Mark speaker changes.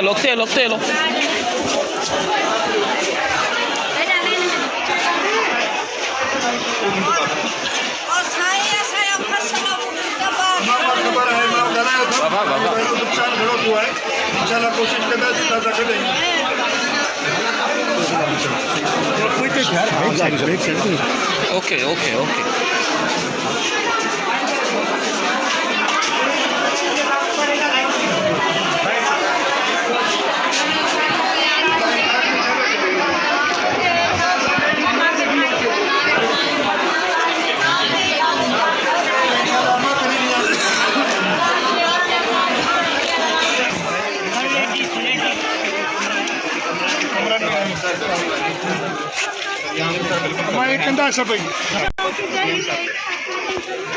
Speaker 1: lokte lo.
Speaker 2: नुकसान घडत हुआ है इंशाल्लाह कोशिश करना है जितना करेंगे
Speaker 1: ओके ओके ओके
Speaker 2: हमारे कंधा सब